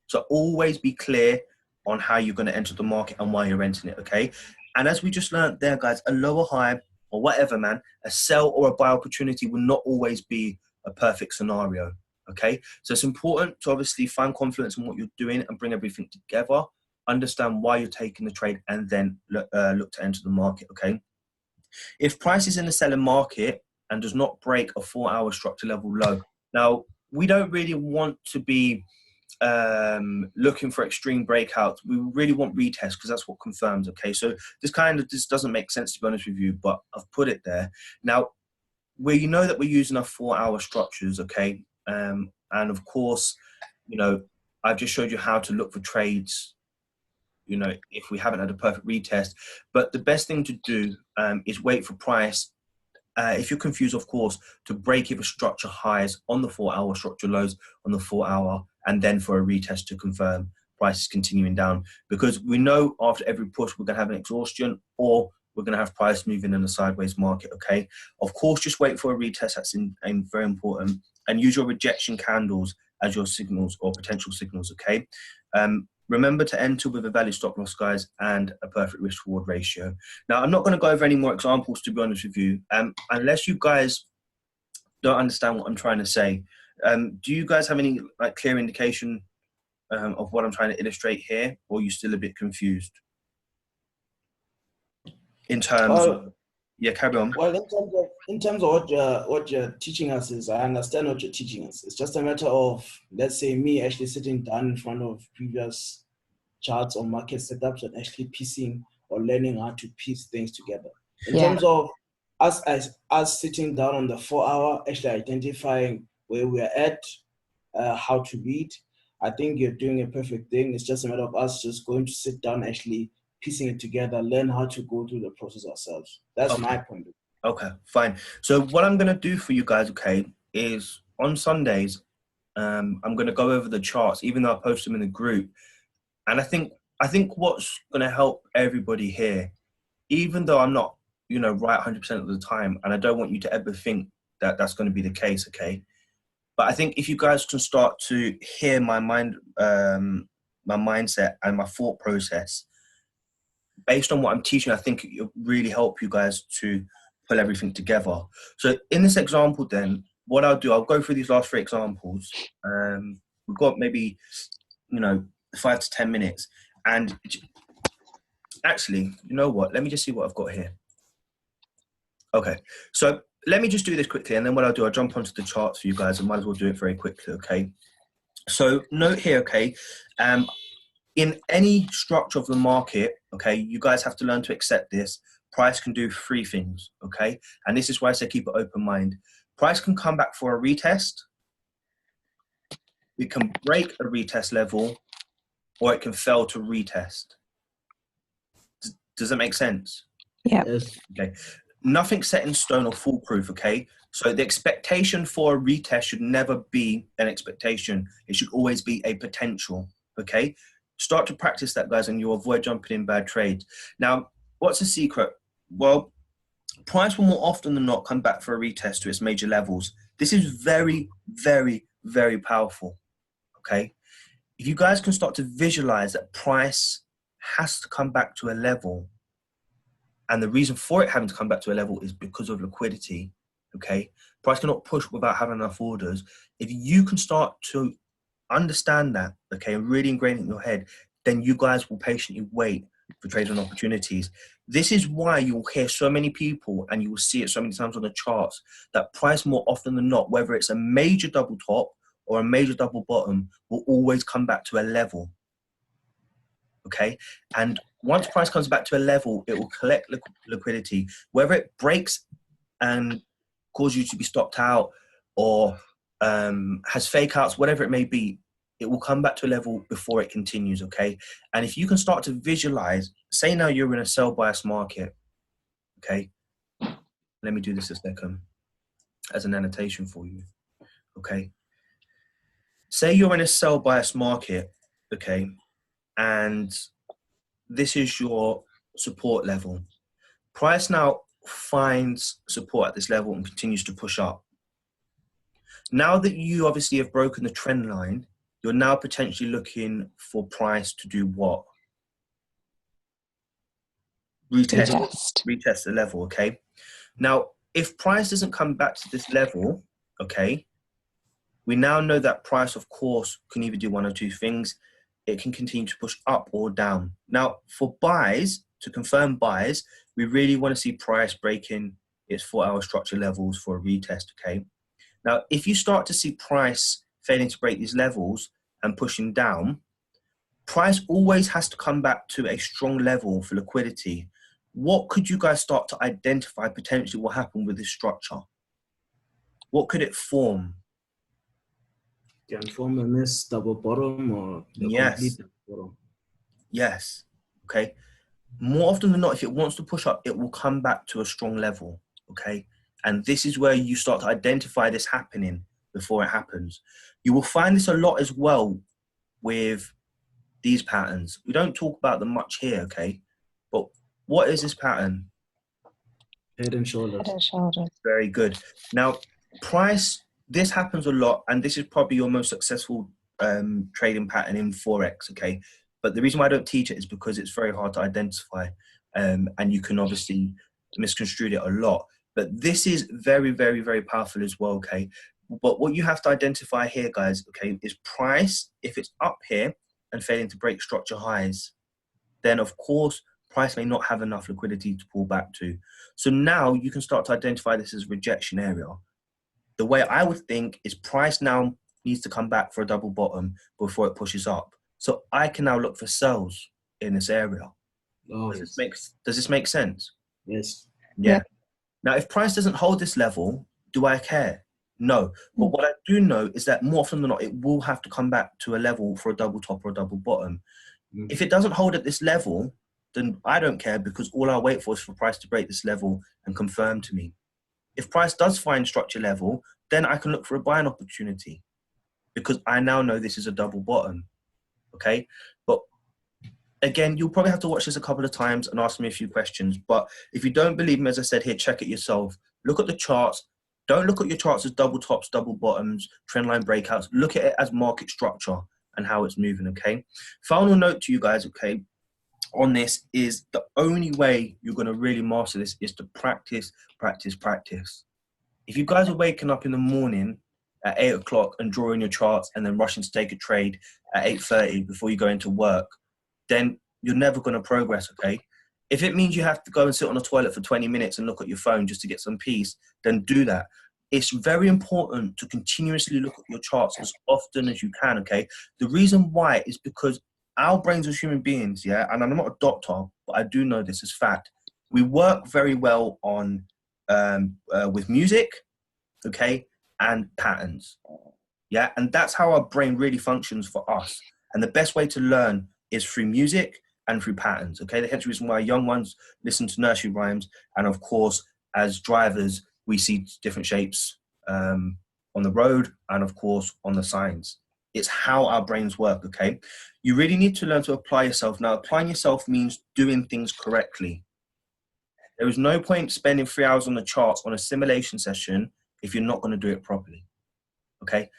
So always be clear on how you're going to enter the market and why you're entering it, okay? And as we just learned there, guys, a lower high or whatever, man, a sell or a buy opportunity will not always be a perfect scenario, okay? So it's important to obviously find confidence in what you're doing and bring everything together, understand why you're taking the trade, and then look to enter the market, okay? If price is in the selling market and does not break a 4-hour structure level low, now, we don't really want to be looking for extreme breakouts. We really want retests because that's what confirms, okay? So this doesn't make sense, to be honest with you, but I've put it there. Now, you know that we're using our 4-hour structures, okay? And of course, you know, I've just showed you how to look for trades, you know, if we haven't had a perfect retest. But the best thing to do is wait for price. If you're confused, of course, to break either structure highs on the 4-hour, structure lows on the 4-hour, and then for a retest to confirm price is continuing down. Because we know after every push, we're going to have an exhaustion or we're going to have price moving in a sideways market, okay? Of course, just wait for a retest. That's very important. And use your rejection candles as your signals or potential signals, okay? Remember to enter with a value stop loss, guys, and a perfect risk reward ratio. Now, I'm not going to go over any more examples, to be honest with you, unless you guys don't understand what I'm trying to say. Do you guys have any clear indication of what I'm trying to illustrate here, or are you still a bit confused? In terms of, yeah, carry on. Well, in terms of what you're teaching us is, I understand what you're teaching us. It's just a matter of, let's say, me actually sitting down in front of previous charts or market setups and actually piecing or learning how to piece things together. In terms of us sitting down on the 4-hour, actually identifying where we're at, how to read, I think you're doing a perfect thing. It's just a matter of us just going to sit down, actually piecing it together, learn how to go through the process ourselves. That's my point of view. Okay, fine. So what I'm going to do for you guys, okay, is on Sundays, I'm going to go over the charts, even though I post them in the group. And I think what's going to help everybody here, even though I'm not, you know, right 100% of the time, and I don't want you to ever think that that's going to be the case, okay? But I think if you guys can start to hear my mind, my mindset and my thought process, based on what I'm teaching, I think it'll really help you guys to pull everything together. So in this example then, what I'll do, I'll go through these last 3 examples. We've got maybe, you know, 5 to 10 minutes. And actually, you know what? Let me just see what I've got here. Okay, so let me just do this quickly, and then what I'll do, I'll jump onto the charts for you guys. I might as well do it very quickly, okay? So note here, okay, in any structure of the market, okay, you guys have to learn to accept this. Price can do three things, okay? And this is why I say keep an open mind. Price can come back for a retest. It can break a retest level, or it can fail to retest. Does that make sense? Yeah. Yes. Okay. Nothing's set in stone or foolproof, okay? So the expectation for a retest should never be an expectation. It should always be a potential, okay? Start to practice that, guys, and you'll avoid jumping in bad trades. Now, what's the secret? Well, price will more often than not come back for a retest to its major levels. This is very, very, very powerful, okay? If you guys can start to visualize that price has to come back to a level, and the reason for it having to come back to a level is because of liquidity, okay? Price cannot push without having enough orders. If you can start to understand that, okay, and really ingrain it in your head, then you guys will patiently wait for trading opportunities. This is why you will hear so many people, and you will see it so many times on the charts, that price more often than not, whether it's a major double top or a major double bottom, will always come back to a level, okay? And once price comes back to a level, it will collect liquidity. Whether it breaks and cause you to be stopped out, or has fake outs, whatever it may be, it will come back to a level before it continues, okay? And if you can start to visualize, say now you're in a sell bias market, okay? Let me do this a second as an annotation for you, okay? Say you're in a sell bias market, okay? And this is your support level. Price now finds support at this level and continues to push up. Now that you obviously have broken the trend line, you're now potentially looking for price to do what? Retest the level, okay? Now, if price doesn't come back to this level, okay, we now know that price, of course, can either do one or two things. It can continue to push up or down. Now, for buys, to confirm buys, we really want to see price breaking its 4-hour structure levels for a retest, okay? Now, if you start to see price failing to break these levels and pushing down, price always has to come back to a strong level for liquidity. What could you guys start to identify potentially will happen with this structure? What could it form? Can form a nice double bottom or the Yes. complete double bottom. Yes, okay? More often than not, if it wants to push up, it will come back to a strong level, okay? And this is where you start to identify this happening before it happens. You will find this a lot as well with these patterns. We don't talk about them much here, okay? But what is this pattern? Head and shoulders. Head and shoulders. Very good. Now, price, this happens a lot, and this is probably your most successful trading pattern in Forex, okay? But the reason why I don't teach it is because it's very hard to identify, and you can obviously misconstrue it a lot. But this is very, very, very powerful as well, okay? But what you have to identify here, guys, okay, is price. If it's up here and failing to break structure highs, then of course, price may not have enough liquidity to pull back to. So now you can start to identify this as rejection area. The way I would think is price now needs to come back for a double bottom before it pushes up. So I can now look for sells in this area. Oh, Does this make sense? yes. Yeah. Yeah. Now, if price doesn't hold this level, do I care? No. But what I do know is that more often than not, it will have to come back to a level for a double top or a double bottom. Mm. If it doesn't hold at this level, then I don't care, because all I wait for is for price to break this level and confirm to me. If price does find structure level, then I can look for a buying opportunity, because I now know this is a double bottom. Okay. But again, you'll probably have to watch this a couple of times and ask me a few questions. But if you don't believe me, as I said here, check it yourself. Look at the charts. Don't look at your charts as double tops, double bottoms, trendline breakouts. Look at it as market structure and how it's moving, okay? Final note to you guys, okay, on this is the only way you're going to really master this is to practice, practice, practice. If you guys are waking up in the morning at 8 o'clock and drawing your charts and then rushing to take a trade at 8:30 before you go into work, then you're never going to progress, okay? If it means you have to go and sit on the toilet for 20 minutes and look at your phone just to get some peace, then do that. It's very important to continuously look at your charts as often as you can, okay? The reason why is because our brains as human beings, yeah, and I'm not a doctor, but I do know this as fact, we work very well on with music, okay, and patterns, yeah? And that's how our brain really functions for us. And the best way to learn is through music and through patterns, okay? Hence the reason why young ones listen to nursery rhymes, and of course, as drivers, we see different shapes on the road and of course on the signs. It's how our brains work, okay? You really need to learn to apply yourself. Now, applying yourself means doing things correctly. There is no point spending 3 hours on the charts on a simulation session if you're not going to do it properly, okay?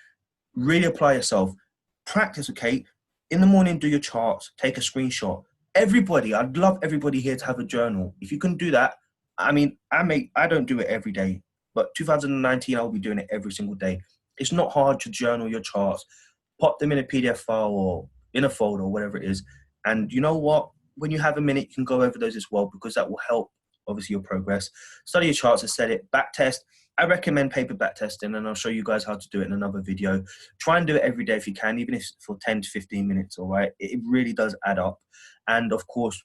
Really apply yourself. Practice, okay? In the morning, do your charts, take a screenshot. Everybody, I'd love everybody here to have a journal. If you can do that, I mean, I don't do it every day, but 2019, I'll be doing it every single day. It's not hard to journal your charts. Pop them in a PDF file or in a folder or whatever it is. And you know what? When you have a minute, you can go over those as well, because that will help, obviously, your progress. Study your charts, I said it. Back test. I recommend paper back testing, and I'll show you guys how to do it in another video. Try and do it every day if you can, even if it's for 10 to 15 minutes, all right? It really does add up. And of course,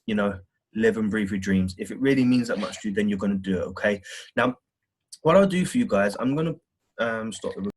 you know, live and breathe your dreams. If it really means that much to you, then you're going to do it, okay? Now, what I'll do for you guys, I'm going to stop the